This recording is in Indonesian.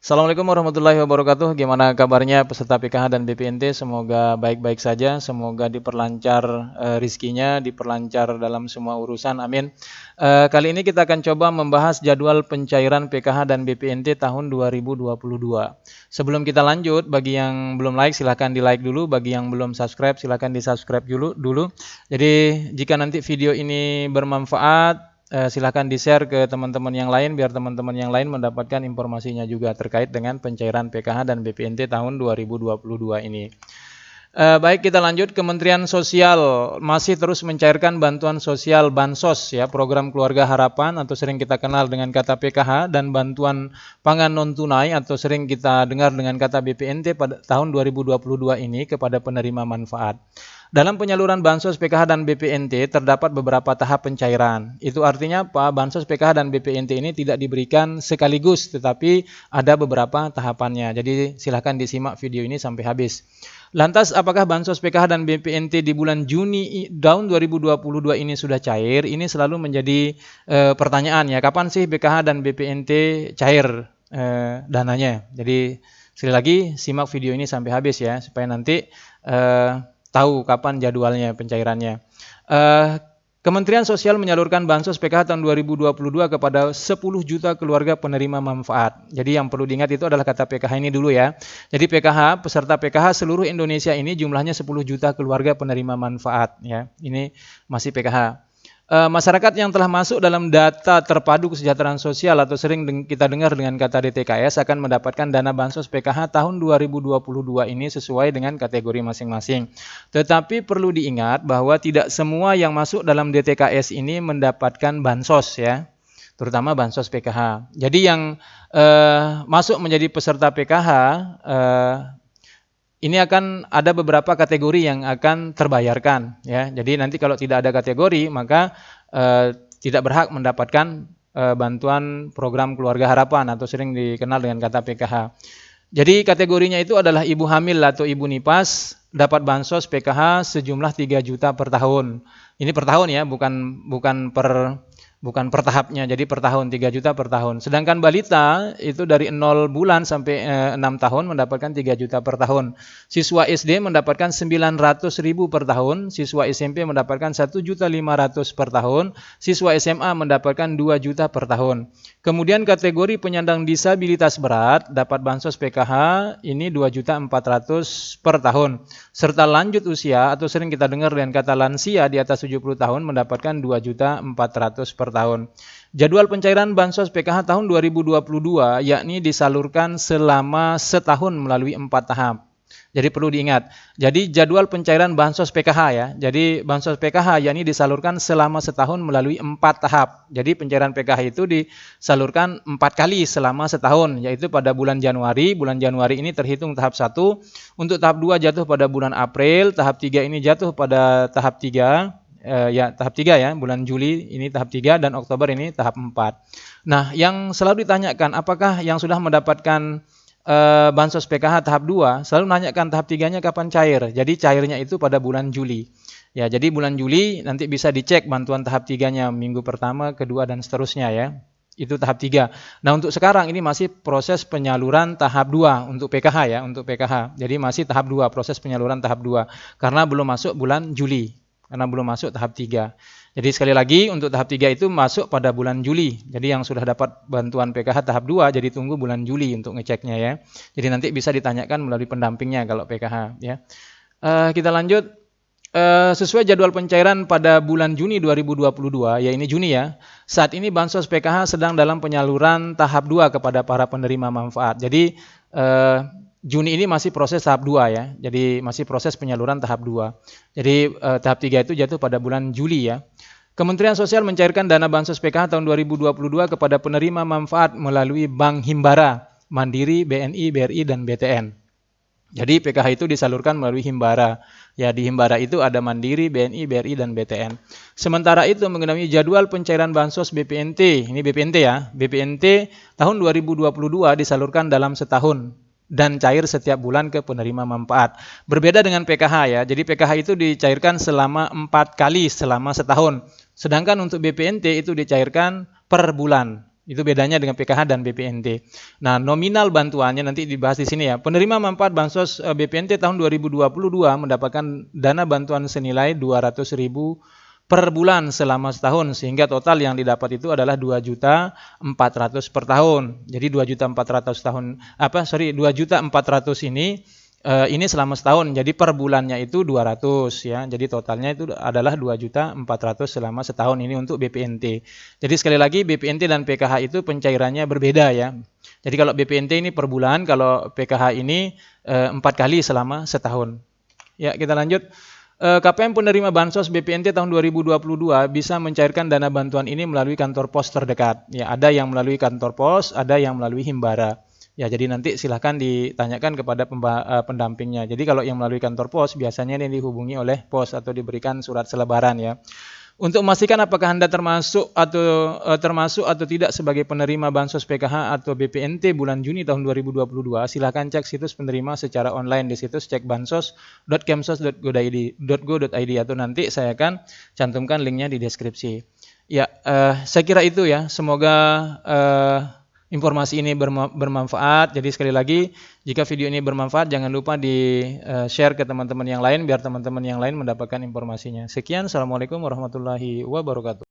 Assalamualaikum warahmatullahi wabarakatuh. Gimana kabarnya peserta PKH dan BPNT? Semoga baik-baik saja. Semoga diperlancar rizkinya, diperlancar dalam semua urusan. Amin. Kali ini kita akan coba membahas jadwal pencairan PKH dan BPNT tahun 2022. Sebelum kita lanjut, bagi yang belum like silahkan di like dulu. Bagi yang belum subscribe silahkan di subscribe dulu. Jadi jika nanti video ini bermanfaat, silahkan di-share ke teman-teman yang lain biar teman-teman yang lain mendapatkan informasinya juga terkait dengan pencairan PKH dan BPNT tahun 2022 ini. Baik, kita lanjut. Kementerian Sosial masih terus mencairkan bantuan sosial Bansos ya, program Keluarga Harapan atau sering kita kenal dengan kata PKH, dan bantuan pangan non tunai atau sering kita dengar dengan kata BPNT pada tahun 2022 ini kepada penerima manfaat. Dalam penyaluran Bansos PKH dan BPNT terdapat beberapa tahap pencairan. Itu artinya Pak, Bansos PKH dan BPNT ini tidak diberikan sekaligus, tetapi ada beberapa tahapannya. Jadi silakan disimak video ini sampai habis. Lantas apakah Bansos PKH dan BPNT di bulan Juni tahun 2022 ini sudah cair? Ini selalu menjadi pertanyaan ya. Kapan sih PKH dan BPNT cair dananya? Jadi sekali lagi simak video ini sampai habis ya, supaya nanti tahu kapan jadwalnya pencairannya. Kementerian Sosial menyalurkan Bansos PKH tahun 2022 kepada 10 juta keluarga penerima manfaat. Jadi yang perlu diingat itu adalah kata PKH ini dulu ya. Jadi PKH, peserta PKH seluruh Indonesia ini jumlahnya 10 juta keluarga penerima manfaat ya. Ini masih PKH. Masyarakat yang telah masuk dalam data terpadu kesejahteraan sosial atau sering kita dengar dengan kata DTKS akan mendapatkan dana Bansos PKH tahun 2022 ini sesuai dengan kategori masing-masing. Tetapi perlu diingat bahwa tidak semua yang masuk dalam DTKS ini mendapatkan Bansos ya, terutama Bansos PKH. Jadi yang masuk menjadi peserta PKH ini akan ada beberapa kategori yang akan terbayarkan ya. Jadi nanti kalau tidak ada kategori maka tidak berhak mendapatkan bantuan program Keluarga Harapan atau sering dikenal dengan kata PKH. Jadi kategorinya itu adalah ibu hamil atau ibu nipas dapat Bansos PKH sejumlah 3 juta per tahun. Ini per tahun ya, bukan per tahapnya, jadi per tahun 3 juta per tahun. Sedangkan balita itu dari 0 bulan sampai 6 tahun mendapatkan 3 juta per tahun. Siswa SD mendapatkan 900.000 per tahun, siswa SMP mendapatkan 1.500.000 per tahun, siswa SMA mendapatkan 2 juta per tahun. Kemudian kategori penyandang disabilitas berat dapat Bansos PKH ini 2.400.000 per tahun. Serta lanjut usia atau sering kita dengar dengan kata lansia di atas 70 tahun mendapatkan 2.400.000 per tahun. Jadwal pencairan Bansos PKH tahun 2022 yakni disalurkan selama setahun melalui 4 tahap. Jadi perlu diingat. Jadi jadwal pencairan Bansos PKH ya. Jadi Bansos PKH yakni disalurkan selama setahun melalui 4 tahap. Jadi pencairan PKH itu disalurkan 4 kali selama setahun, yaitu pada bulan Januari. Bulan Januari ini terhitung tahap 1. Untuk tahap 2 jatuh pada bulan April, tahap 3 ini jatuh pada tahap 3. Tahap 3 ya, bulan Juli ini tahap 3 dan Oktober ini tahap 4. Nah, yang selalu ditanyakan apakah yang sudah mendapatkan Bansos PKH tahap 2 selalu menanyakan tahap 3-nya kapan cair. Jadi cairnya itu pada bulan Juli. Ya, jadi bulan Juli nanti bisa dicek bantuan tahap 3-nya minggu pertama, kedua dan seterusnya ya. Itu tahap 3. Nah, untuk sekarang ini masih proses penyaluran tahap 2 untuk PKH ya, untuk PKH. Jadi masih tahap 2, proses penyaluran tahap 2 karena belum masuk bulan Juli. Karena belum masuk tahap 3. Jadi sekali lagi untuk tahap 3 itu masuk pada bulan Juli. Jadi yang sudah dapat bantuan PKH tahap 2 jadi tunggu bulan Juli untuk ngeceknya ya. Jadi nanti bisa ditanyakan melalui pendampingnya kalau PKH ya. Kita lanjut. Sesuai jadwal pencairan pada bulan Juni 2022, ya ini Juni ya. Saat ini Bansos PKH sedang dalam penyaluran tahap 2 kepada para penerima manfaat. Jadi Juni ini masih proses tahap 2 ya. Jadi masih proses penyaluran tahap 2. Jadi tahap 3 itu jatuh pada bulan Juli ya. Kementerian Sosial mencairkan dana Bansos PKH tahun 2022 kepada penerima manfaat melalui Bank Himbara, Mandiri, BNI, BRI, dan BTN. Jadi PKH itu disalurkan melalui Himbara. Ya, di Himbara itu ada Mandiri, BNI, BRI, dan BTN. Sementara itu mengenai jadwal pencairan Bansos BPNT, ini BPNT ya. BPNT tahun 2022 disalurkan dalam setahun dan cair setiap bulan ke penerima manfaat. Berbeda dengan PKH ya. Jadi PKH itu dicairkan selama 4 kali selama setahun. Sedangkan untuk BPNT itu dicairkan per bulan. Itu bedanya dengan PKH dan BPNT. Nah, nominal bantuannya nanti dibahas di sini ya. Penerima manfaat bansos BPNT tahun 2022 mendapatkan dana bantuan senilai 200.000 per bulan selama setahun, sehingga total yang didapat itu adalah 2.400.000 per tahun. Jadi 2.400.000 tahun 2.400.000 ini selama setahun. Jadi per bulannya itu 200 ya. Jadi totalnya itu adalah 2.400.000 selama setahun ini untuk BPNT. Jadi sekali lagi BPNT dan PKH itu pencairannya berbeda ya. Jadi kalau BPNT ini per bulan, kalau PKH ini 4 kali selama setahun. Ya, kita lanjut. KPM penerima bansos BPNT tahun 2022 bisa mencairkan dana bantuan ini melalui kantor pos terdekat. Ya, ada yang melalui kantor pos, ada yang melalui Himbara. Ya, jadi nanti silahkan ditanyakan kepada pendampingnya. Jadi kalau yang melalui kantor pos biasanya ini dihubungi oleh pos atau diberikan surat selebaran ya. Untuk memastikan apakah Anda termasuk atau tidak sebagai penerima bansos PKH atau BPNT bulan Juni tahun 2022, silahkan cek situs penerima secara online di situs cekbansos.kemsos.go.id atau nanti saya akan cantumkan linknya di deskripsi. Ya, saya kira itu ya. Semoga informasi ini bermanfaat. Jadi sekali lagi, jika video ini bermanfaat, jangan lupa di-share ke teman-teman yang lain biar teman-teman yang lain mendapatkan informasinya. Sekian, Assalamualaikum warahmatullahi wabarakatuh.